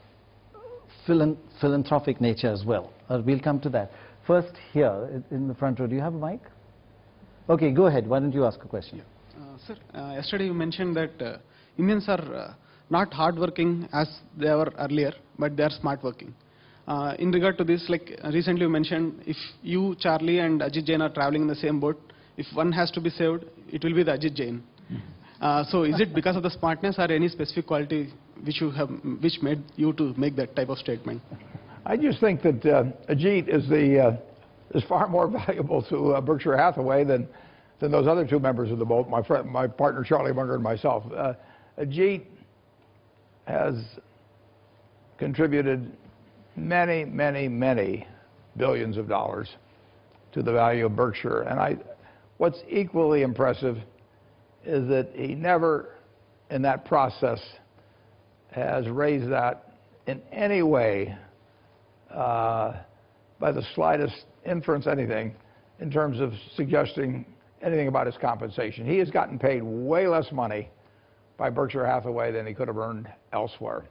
philanthropic nature as well. We'll come to that. First here in the front row, do you have a mic? Okay, go ahead. Why don't you ask a question? Sir, yesterday you mentioned that Indians are not hardworking as they were earlier, but they are smart working. In regard to this, like recently you mentioned, if you, Charlie and Ajit Jain are traveling in the same boat, if one has to be saved, it will be the Ajit Jain. So is it because of the smartness or any specific quality which made you to make that type of statement? I just think that Ajit is far more valuable to Berkshire Hathaway than those other two members of the boat, my partner Charlie Munger and myself. Ajit has contributed many, many, many billions of dollars to the value of Berkshire. And what's equally impressive is that he never, in that process, has raised that in any way by the slightest inference, anything, in terms of suggesting anything about his compensation. He has gotten paid way less money by Berkshire Hathaway than he could have earned elsewhere.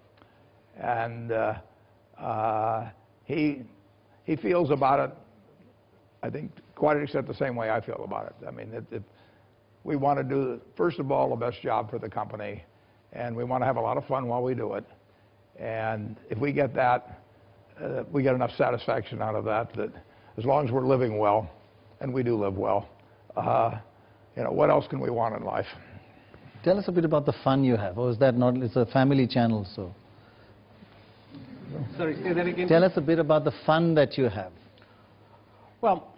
And he feels about it, I think, quite an extent the same way I feel about it. I mean, we want to do, first of all, the best job for the company, and we want to have a lot of fun while we do it. And if we get that, we get enough satisfaction out of that as long as we're living well, and we do live well, what else can we want in life? Tell us a bit about the fun you have, or is that not, it's a family channel, so. Sorry, say that again. Tell us a bit about the fun that you have. Well,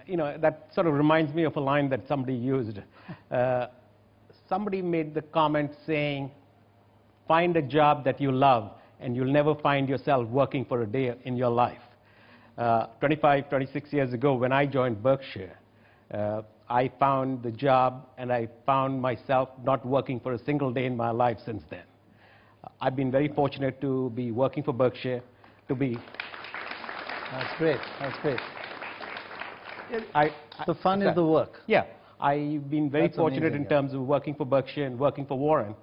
that sort of reminds me of a line that somebody used. Somebody made the comment saying, find a job that you love and you'll never find yourself working for a day in your life. 25, 26 years ago when I joined Berkshire, I found the job and I found myself not working for a single day in my life since then. I've been very fortunate to be working for Berkshire, to be... That's great, that's great. The fun is the work. Yeah, I've been very fortunate in terms of working for Berkshire and working for Warren.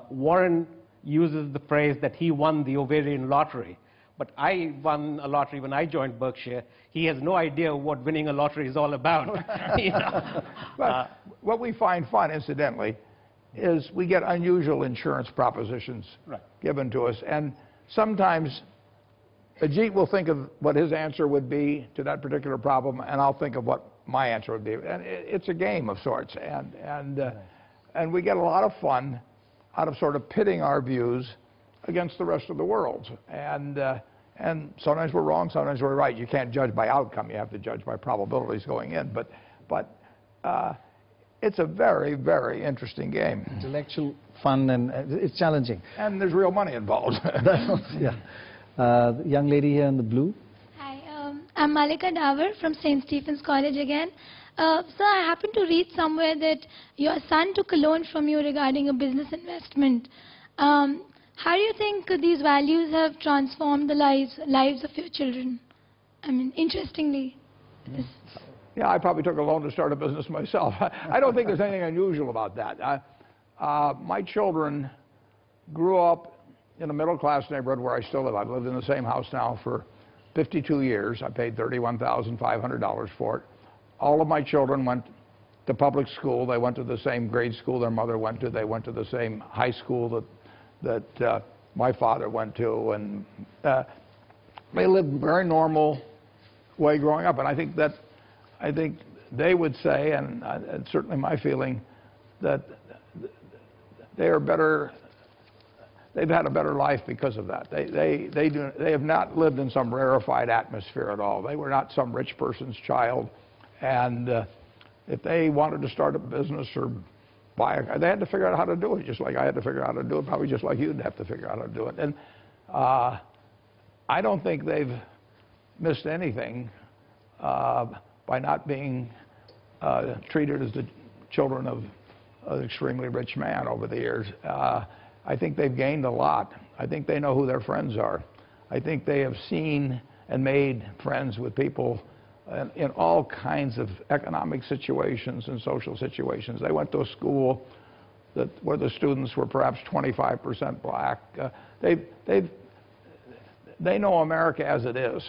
Warren uses the phrase that he won the ovarian lottery, but I won a lottery when I joined Berkshire. He has no idea what winning a lottery is all about. But what we find fun, incidentally, is we get unusual insurance propositions given to us. And sometimes Ajit will think of what his answer would be to that particular problem, and I'll think of what my answer would be. And it's a game of sorts. And we get a lot of fun out of sort of pitting our views against the rest of the world. And sometimes we're wrong, sometimes we're right. You can't judge by outcome. You have to judge by probabilities going in. But it's a very, very interesting game. Intellectual fun, and it's challenging. And there's real money involved. Yeah. The young lady here in the blue. Hi, I'm Malika Davar from St. Stephen's College again. So I happened to read somewhere that your son took a loan from you regarding a business investment. How do you think these values have transformed the lives of your children? I mean, interestingly. Yeah, I probably took a loan to start a business myself. I don't think there's anything unusual about that. My children grew up in a middle-class neighborhood where I still live. I've lived in the same house now for 52 years. I paid $31,500 for it. All of my children went to public school. They went to the same grade school their mother went to. They went to the same high school that my father went to. And they lived a very normal way growing up. And I think they would say, and it's certainly my feeling, that they are better they've had a better life because of that. They have not lived in some rarefied atmosphere at all. They were not some rich person's child, and if they wanted to start a business or buy a car, they had to figure out how to do it, just like I had to figure out how to do it, probably just like you'd have to figure out how to do it. And I don't think they've missed anything by not being treated as the children of an extremely rich man over the years. I think they've gained a lot. I think they know who their friends are. I think they have seen and made friends with people in all kinds of economic situations and social situations. They went to a school where the students were perhaps 25% black. They know America as it is,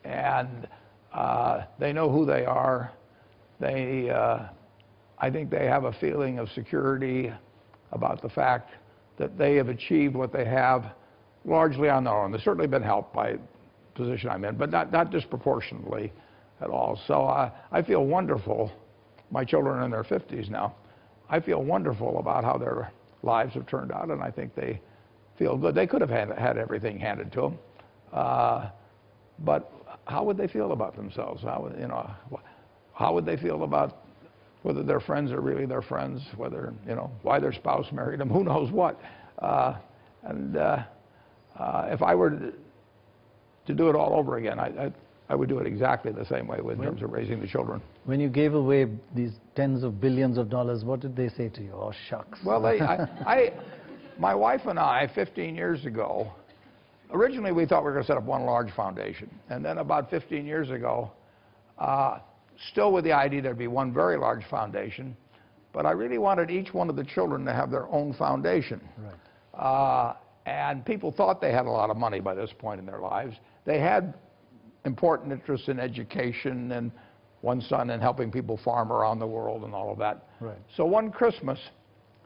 and they know who they are. I think they have a feeling of security about the fact that they have achieved what they have largely on their own. They've certainly been helped by the position I'm in, but not disproportionately at all. So I feel wonderful. My children are in their 50s now. I feel wonderful about how their lives have turned out, and I think they feel good. They could have had everything handed to them, but how would they feel about themselves? How would they feel about whether their friends are really their friends, whether, why their spouse married them, who knows what. If I were to do it all over again, I would do it exactly the same way in terms of raising the children. When you gave away these tens of billions of dollars, what did they say to you? Oh, shucks. Well, my wife and I, 15 years ago, originally we thought we were going to set up one large foundation. And then about 15 years ago, still with the idea there'd be one very large foundation, but I really wanted each one of the children to have their own foundation. Right. And people thought they had a lot of money by this point in their lives. They had important interests in education, and one son in helping people farm around the world and all of that. Right. So one Christmas,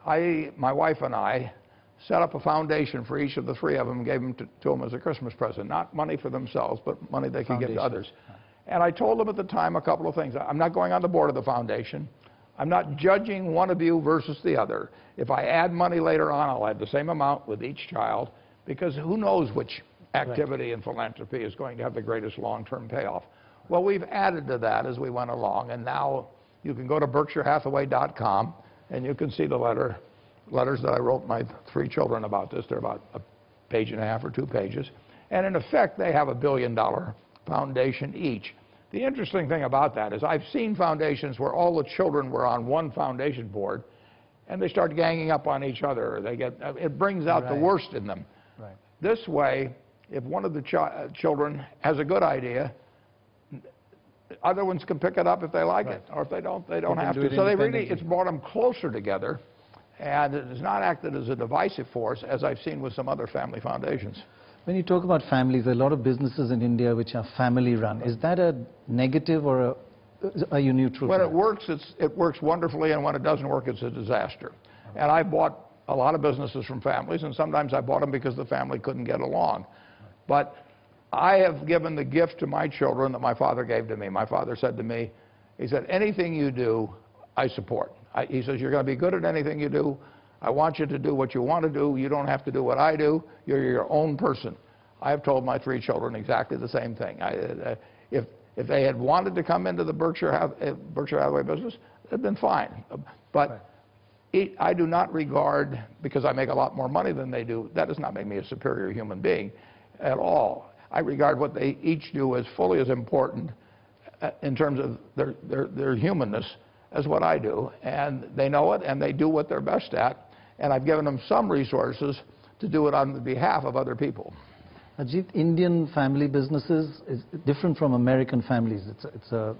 my wife and I set up a foundation for each of the three of them and gave them to them as a Christmas present. Not money for themselves, but money they could give to others. And I told them at the time a couple of things. I'm not going on the board of the foundation. I'm not judging one of you versus the other. If I add money later on, I'll add the same amount with each child, because who knows which activity in philanthropy is going to have the greatest long-term payoff. Well, we've added to that as we went along, and now you can go to BerkshireHathaway.com and you can see the letters that I wrote my three children about this. They're about a page and a half or 2 pages. And in effect, they have $1 billion foundation each. The interesting thing about that is I've seen foundations where all the children were on one foundation board, and they start ganging up on each other. It brings out the worst in them. Right. This way, if one of the children has a good idea, other ones can pick it up if they like it, or if they don't have to. So it's brought them closer together, and it has not acted as a divisive force, as I've seen with some other family foundations. When you talk about families, there are a lot of businesses in India which are family-run. Is that a negative, or are you neutral? When it works, it works wonderfully, and when it doesn't work, it's a disaster. And I bought a lot of businesses from families, and sometimes I bought them because the family couldn't get along. But I have given the gift to my children that my father gave to me. My father said to me, he said, anything you do, I support. He says, you're going to be good at anything you do. I want you to do what you want to do. You don't have to do what I do. You're your own person. I have told my three children exactly the same thing. If they had wanted to come into the Berkshire Hathaway business, it'd been fine. But I do not regard, because I make a lot more money than they do, that does not make me a superior human being at all. I regard what they each do as fully as important in terms of their humanness as what I do. And they know it, and they do what they're best at. And I've given them some resources to do it on behalf of other people. Ajit, Indian family businesses is different from American families. It's a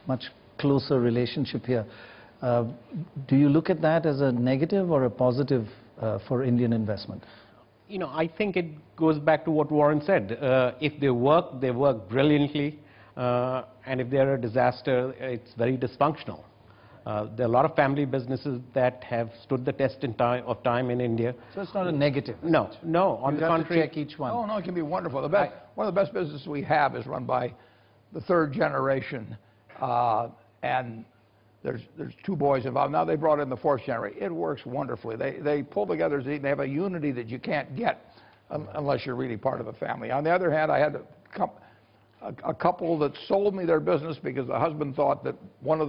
much closer relationship here. Do you look at that as a negative or a positive for Indian investment? I think it goes back to what Warren said. If they work brilliantly. And if they're a disaster, it's very dysfunctional. There are a lot of family businesses that have stood the test of time in India. So it's not a negative? No. On the contrary. You have to check each one. Oh, no, it can be wonderful. One of the best businesses we have is run by the third generation. And there's two boys involved. Now they brought in the fourth generation. It works wonderfully. They pull together as a team. They have a unity that you can't get unless you're really part of a family. On the other hand, I had a couple that sold me their business because the husband thought that one of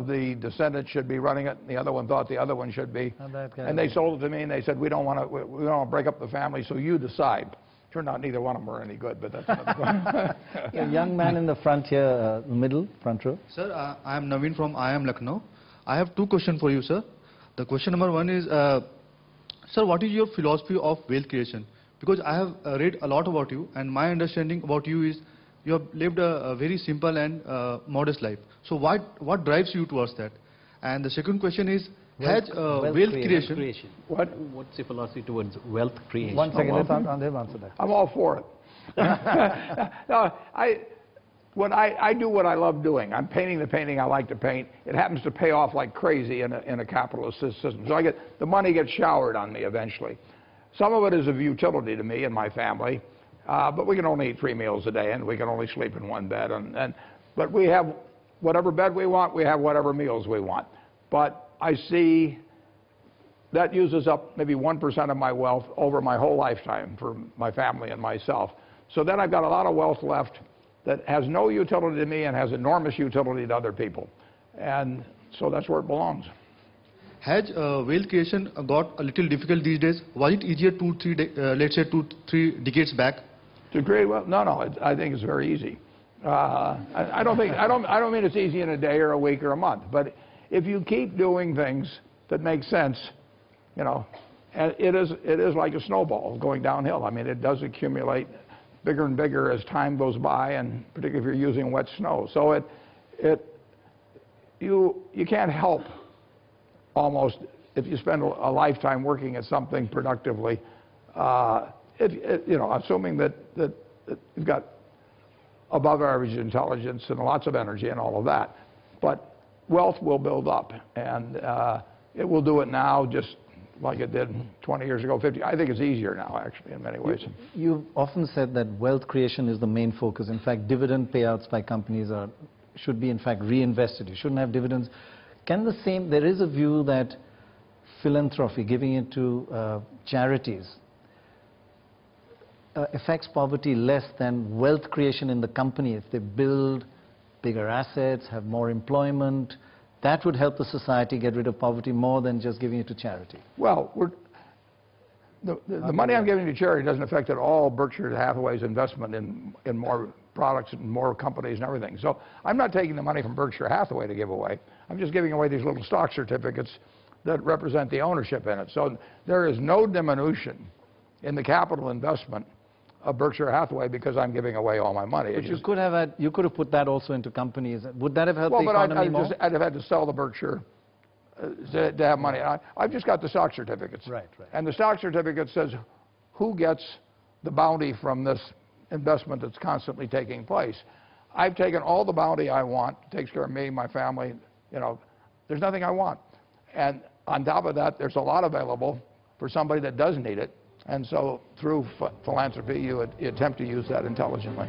the descendants should be running it, and the other one thought the other one should be. And they sold it to me, and they said, we don't want to break up the family, so you decide. Turned out neither one of them were any good, but that's another A young man in the front here, middle, front row. Sir, I am Naveen from IIM Lucknow. I have two questions for you, sir. The question number one is, sir, what is your philosophy of wealth creation? Because I have read a lot about you, and my understanding about you is you have lived a very simple and modest life. So what drives you towards that? And the second question is, has wealth creation. What's your philosophy towards wealth creation? One second, let him answer that. I'm all for it. No, I do what I love doing. I'm painting the painting I like to paint. It happens to pay off like crazy in a capitalist system. So the money gets showered on me eventually. Some of it is of utility to me and my family, but we can only eat 3 meals a day, and we can only sleep in one bed. But we have whatever bed we want, we have whatever meals we want. But I see that uses up maybe 1% of my wealth over my whole lifetime for my family and myself. So then I've got a lot of wealth left that has no utility to me and has enormous utility to other people. And so that's where it belongs. Has wealth creation got a little difficult these days? Was it easier let's say 2-3 decades back? To create wealth? No, I think it's very easy. I don't mean it's easy in a day or a week or a month, but if you keep doing things that make sense, you know, and it is like a snowball going downhill. I mean, it does accumulate bigger and bigger as time goes by, and particularly if you're using wet snow. So you can't help almost if you spend a lifetime working at something productively. You know, assuming that you've got above average intelligence and lots of energy and all of that, but wealth will build up, and it will do it now just like it did 20 years ago, 50. I think it's easier now, actually, in many ways. You've often said that wealth creation is the main focus. In fact, dividend payouts by companies should be, in fact, reinvested. You shouldn't have dividends. There is a view that philanthropy, giving it to charities, affects poverty less than wealth creation in the company. If they build bigger assets, have more employment, that would help the society get rid of poverty more than just giving it to charity. Well, the money I'm giving to charity doesn't affect at all Berkshire Hathaway's investment in more products and more companies and everything. So I'm not taking the money from Berkshire Hathaway to give away. I'm just giving away these little stock certificates that represent the ownership in it. So there is no diminution in the capital investment of Berkshire Hathaway because I'm giving away all my money. But you could have put that also into companies. Would that have helped the economy more? I'd have had to sell the Berkshire to have money. I've just got the stock certificates. Right. And the stock certificate says who gets the bounty from this investment that's constantly taking place. I've taken all the bounty I want. It takes care of me, my family. You know, there's nothing I want. And on top of that, there's a lot available for somebody that does need it. And so through philanthropy, you attempt to use that intelligently.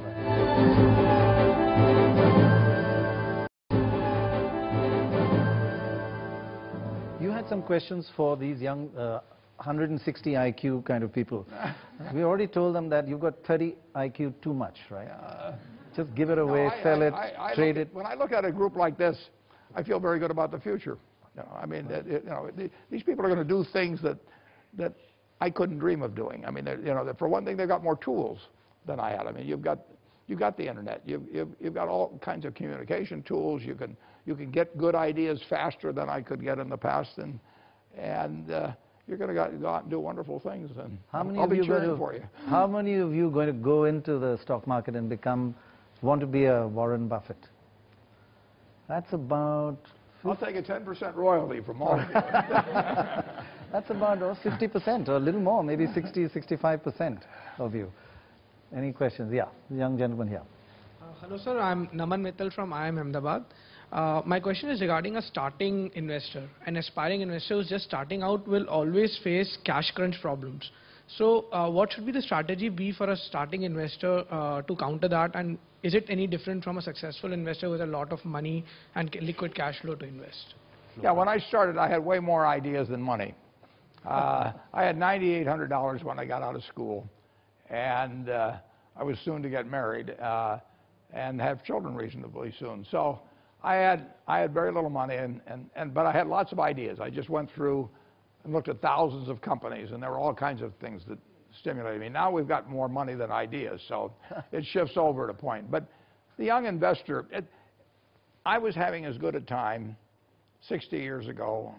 You had some questions for these young 160 IQ kind of people. We already told them that you've got 30 IQ too much, right? Just give it away, sell it, trade it. When I look at a group like this, I feel very good about the future. You know, I mean, these people are going to do things that I couldn't dream of doing. I mean, you know, for one thing, they've got more tools than I had. I mean, you've got the internet. You've got all kinds of communication tools. You can get good ideas faster than I could get in the past, and you're going to go out and do wonderful things. And I'll be cheering for you. How many of you are going to go into the stock market and want to be a Warren Buffett? That's about... I'll take a 10% royalty from all of you. That's about 50% or a little more, maybe 60, 65% of you. Any questions? Yeah, the young gentleman here. Hello, sir. I'm Naman Mittal from IIM Ahmedabad. My question is regarding a starting investor. An aspiring investor who's just starting out will always face cash crunch problems. So what should be the strategy be for a starting investor to counter that? And is it any different from a successful investor with a lot of money and liquid cash flow to invest? Yeah, when I started, I had way more ideas than money. I had $9,800 when I got out of school, and I was soon to get married and have children reasonably soon. So I had very little money, but I had lots of ideas. I just went through and looked at thousands of companies, and there were all kinds of things that stimulated me. Now we've got more money than ideas, so it shifts over at a point. But the young investor, I was having as good a time 60 years ago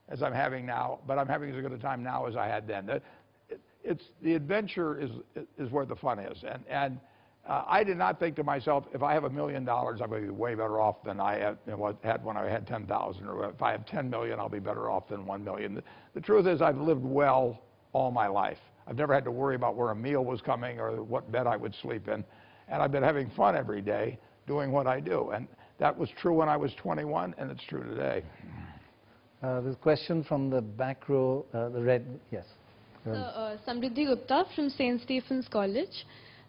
as I'm having now, but I'm having as good a time now as I had then. The adventure is where the fun is, and I did not think to myself, if I have $1 million, I'm going to be way better off than I had when I had 10,000, or if I have 10 million, I'll be better off than 1 million. The truth is, I've lived well all my life. I've never had to worry about where a meal was coming or what bed I would sleep in, and I've been having fun every day doing what I do. And that was true when I was 21, and it's true today. There's a question from the back row, the red, yes. So, Samriddhi Gupta from St. Stephen's College.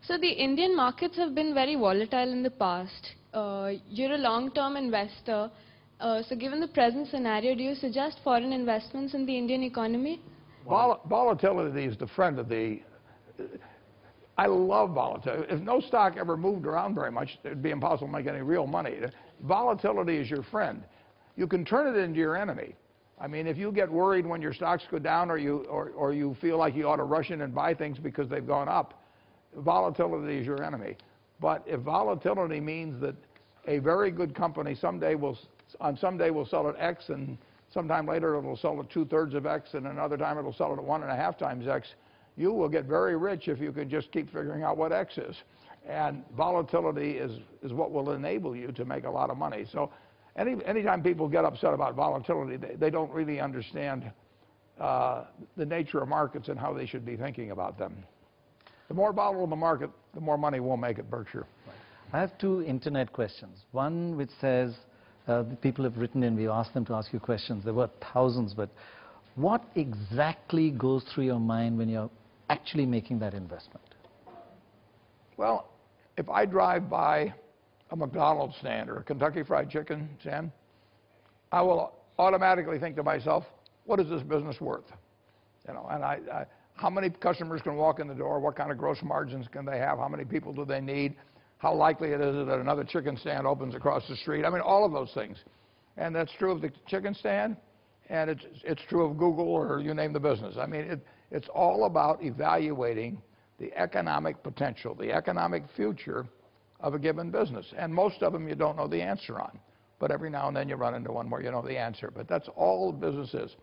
So the Indian markets have been very volatile in the past. You're a long-term investor. So given the present scenario, do you suggest foreign investments in the Indian economy? Volatility is the friend of the... I love volatility. If no stock ever moved around very much, it would be impossible to make any real money. Volatility is your friend. You can turn it into your enemy. I mean, if you get worried when your stocks go down, or you feel like you ought to rush in and buy things because they've gone up, volatility is your enemy. But if volatility means that a very good company someday will sell at X, and sometime later it'll sell at 2/3 of X, and another time it'll sell at 1.5 times X, you will get very rich if you can just keep figuring out what X is. And volatility is what will enable you to make a lot of money. So anytime people get upset about volatility, they don't really understand the nature of markets and how they should be thinking about them. The more volatile the market, the more money we'll make at Berkshire. I have two internet questions. One which says, the people have written in, we asked them to ask you questions. There were thousands, but what exactly goes through your mind when you're actually making that investment? Well, if I drive by a McDonald's stand or a Kentucky Fried Chicken stand, I will automatically think to myself, what is this business worth? You know, and how many customers can walk in the door? What kind of gross margins can they have? How many people do they need? How likely it is that another chicken stand opens across the street? I mean, all of those things. And that's true of the chicken stand, and it's true of Google, or you name the business. I mean, it's all about evaluating the economic potential, the economic future of a given business. And most of them you don't know the answer on. But every now and then you run into one where you know the answer. But that's all business is.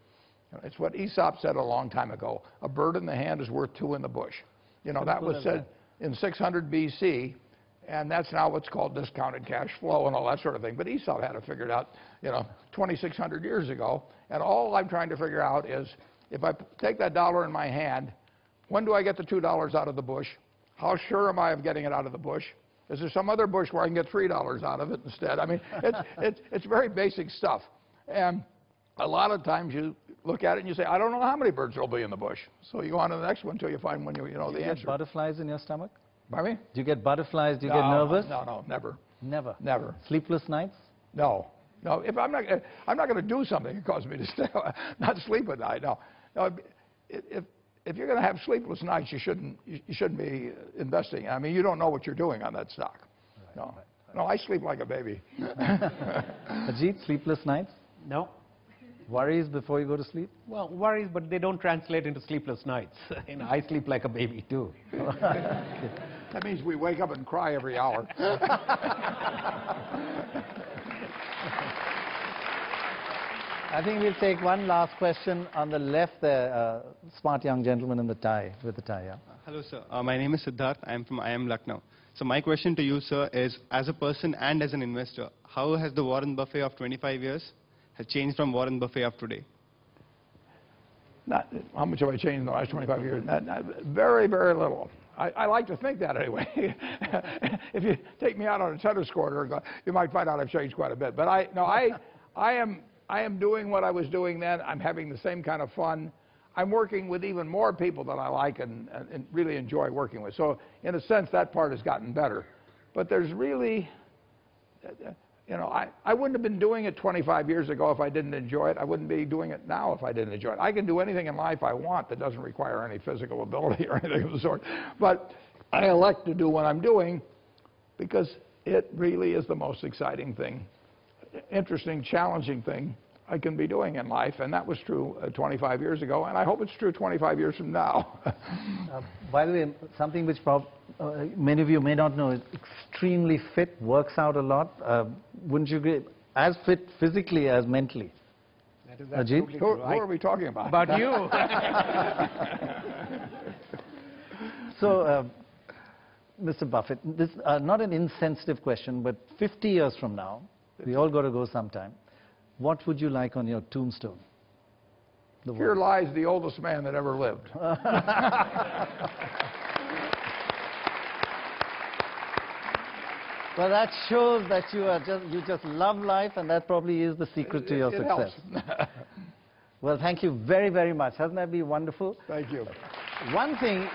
It's what Aesop said a long time ago. A bird in the hand is worth two in the bush. You know, that was said in 600 BC, and that's now what's called discounted cash flow and all that sort of thing. But Aesop had it figured out, you know, 2,600 years ago. And all I'm trying to figure out is, if I take that dollar in my hand, when do I get the $2 out of the bush? How sure am I of getting it out of the bush? Is there some other bush where I can get $3 out of it instead? I mean, it's very basic stuff. And a lot of times you look at it and you say, I don't know how many birds there will be in the bush. So you go on to the next one until you find one you know the answer. Do you get butterflies in your stomach? Pardon me? Do you get butterflies? Do you get nervous? No, never. Never? Never. Sleepless nights? No. No, if I'm not going to do something that causes me to not sleep at night. No. If you're going to have sleepless nights, you shouldn't be investing. I mean, you don't know what you're doing on that stock. Right, no, I sleep like a baby. Ajit, sleepless nights? No. Worries before you go to sleep? Well, worries, but they don't translate into sleepless nights. You know, I sleep like a baby too. That means we wake up and cry every hour. I think we'll take one last question on the left there. Smart young gentleman in the tie, with the tie, yeah. Hello, sir. My name is Siddharth. I am from IIM Lucknow. So my question to you, sir, is as a person and as an investor, how has the Warren Buffett of 25 years has changed from Warren Buffett of today? How much have I changed in the last 25 years? Very, very little. I like to think that anyway. If you take me out on a tennis court, you might find out I've changed quite a bit. But I am doing what I was doing then. I'm having the same kind of fun. I'm working with even more people that I like and really enjoy working with. So in a sense, that part has gotten better. But there's really, you know, I wouldn't have been doing it 25 years ago if I didn't enjoy it. I wouldn't be doing it now if I didn't enjoy it. I can do anything in life I want that doesn't require any physical ability or anything of the sort. But I elect to do what I'm doing because it really is the most exciting thing, interesting, challenging thing I can be doing in life, and that was true 25 years ago, and I hope it's true 25 years from now. By the way, something which many of you may not know is extremely fit, works out a lot. Wouldn't you agree? As fit physically as mentally. That is absolutely true. Who are we talking about? About you. So, Mr. Buffett, this is not an insensitive question, but 50 years from now, we all got to go sometime. What would you like on your tombstone? Here lies the oldest man that ever lived. Well, that shows that you just love life, and that probably is the secret to your success. Well, thank you very, very much. Hasn't that been wonderful? Thank you. One thing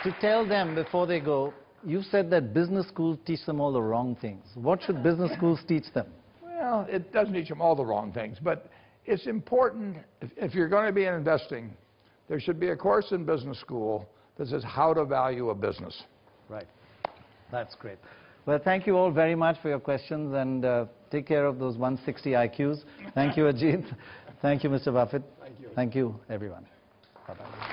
to tell them before they go, you said that business schools teach them all the wrong things. What should business schools teach them? Well, it doesn't teach them all the wrong things, but it's important, if you're going to be in investing, there should be a course in business school that says how to value a business. Right. That's great. Well, thank you all very much for your questions, and take care of those 160 IQs. Thank you, Ajit. Thank you, Mr. Buffett. Thank you. Thank you, everyone. Bye-bye.